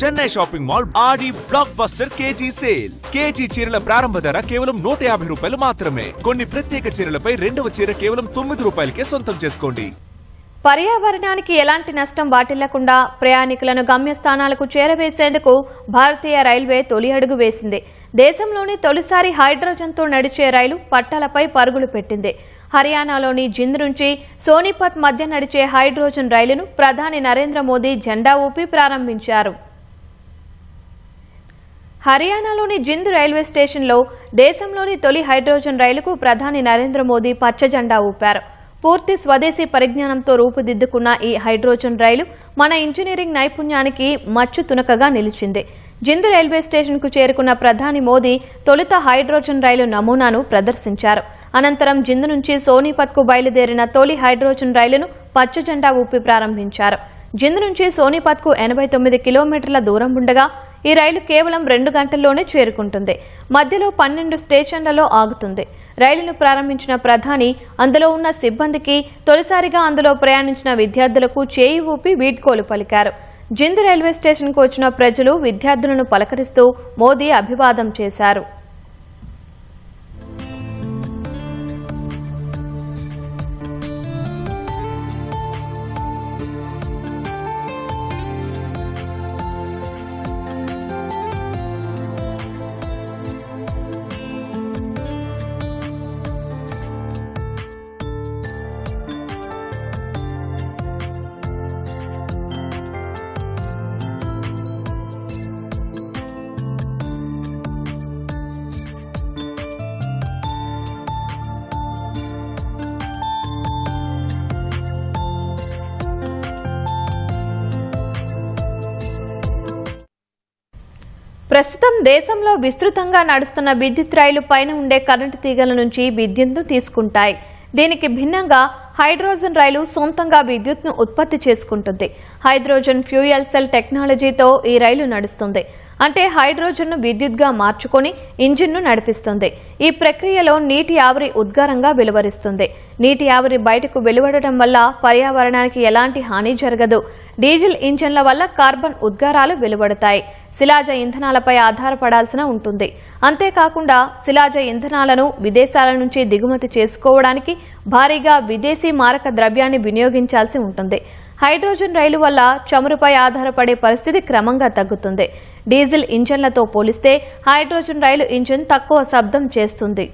Chennai shopping mall Aadi blockbuster KG sale. KG చీరల ప్రారంభ ధర కేవలం 150 రూపాయలు మాత్రమే. కొన్ని ప్రత్యేక చీరలపై రెండవ చీర కేవలం 9 రూపాయలకే సొంతం చేసుకోండి. పర్యావరణానికి ఎలాంటి నష్టం వాటిల్లకుండా ప్రయాణికులను గమ్యస్థానాలకు చేరవేసేందుకు భారతీయ రైల్వే తొలి అడుగు వేసింది. దేశంలోని తొలిసారి హైడ్రోజన్తో నడిచే రైలు పట్టాలపై పరుగులు పెట్టింది. హర్యానాలోని జింద్ నుంచి సోనిపత్ మధ్య నడిచే హైడ్రోజన్ రైలును ప్రధాని నరేంద్ర మోదీ జెండా ఊపి ప్రారంభించారు. హర్యానాలోని జింద్ రైల్వే స్టేషన్లో దేశంలోని తొలి హైడ్రోజన్ రైలుకు ప్రధాని నరేంద్ర మోదీ పచ్చ జెండా ఊపారు. పూర్తి స్వదేశీ పరిజ్ఞానంతో రూపుదిద్దుకున్న ఈ హైడ్రోజన్ రైలు మన ఇంజనీరింగ్ నైపుణ్యానికి మచ్చు తునకగా నిలిచింది. జింద్ రైల్వే స్టేషన్కు చేరుకున్న ప్రధాని మోదీ తొలుత హైడ్రోజన్ రైలు నమూనాను ప్రదర్శించారు. అనంతరం జింద్ నుంచి సోనిపత్కు బయలుదేరిన తొలి హైడ్రోజన్ రైలును పచ్చ జెండా ఊపి ప్రారంభించారు. జింద్ నుంచి సోనిపత్కు 89 కిలోమీటర్ల దూరం ఉండగా ఈ రైలు కేవలం 2 గంటల్లోనే చేరుకుంటుంది. మధ్యలో 12 స్టేషన్లలో ఆగుతుంది. రైలును ప్రారంభించిన ప్రధాని అందులో ఉన్న సిబ్బందికి, తొలిసారిగా అందులో ప్రయాణించిన విద్యార్థులకు చేయి ఊపి వీడ్కోలు పలికారు. జింద్ రైల్వే స్టేషన్కు వచ్చిన ప్రజలు విద్యార్థులను పలకరిస్తూ మోదీ అభివాదం చేశారు. ప్రస్తుతం దేశంలో విస్తృతంగా నడుస్తున్న విద్యుత్ రైలు పైన ఉండే కరెంటు తీగల నుంచి విద్యుత్ను తీసుకుంటాయి. దీనికి భిన్నంగా హైడ్రోజన్ రైలు సొంతంగా విద్యుత్ను ఉత్పత్తి చేసుకుంటుంది. హైడ్రోజన్ ఫ్యూయల్ సెల్ టెక్నాలజీతో ఈ రైలు నడుస్తుంది. అంటే హైడ్రోజన్ను విద్యుత్గా మార్చుకొని ఇంజిన్ను నడిపిస్తుంది. ఈ ప్రక్రియలో నీటి ఆవిరి ఉద్గారంగా వెలువరిస్తుంది. నీటి ఆవిరి బయటకు వెలువడటం వల్ల పర్యావరణానికి ఎలాంటి హాని జరగదు. డీజిల్ ఇంజన్ల వల్ల కార్బన్ ఉద్గారాలు వెలువడతాయి. శిలాజ ఇంధనాలపై ఆధారపడాల్సిన ఉంటుంది. అంతేకాకుండా శిలాజ ఇంధనాలను విదేశాల నుంచి దిగుమతి చేసుకోవడానికి భారీగా విదేశీ మారక ద్రవ్యాన్ని వినియోగించాల్సి ఉంటుంది. హైడ్రోజన్ రైలు వల్ల చమురుపై ఆధారపడే పరిస్థితి క్రమంగా తగ్గుతుంది. డీజిల్ ఇంజన్లతో పోలిస్తే హైడ్రోజన్ రైలు ఇంజిన్ తక్కువ శబ్దం చేస్తుంది.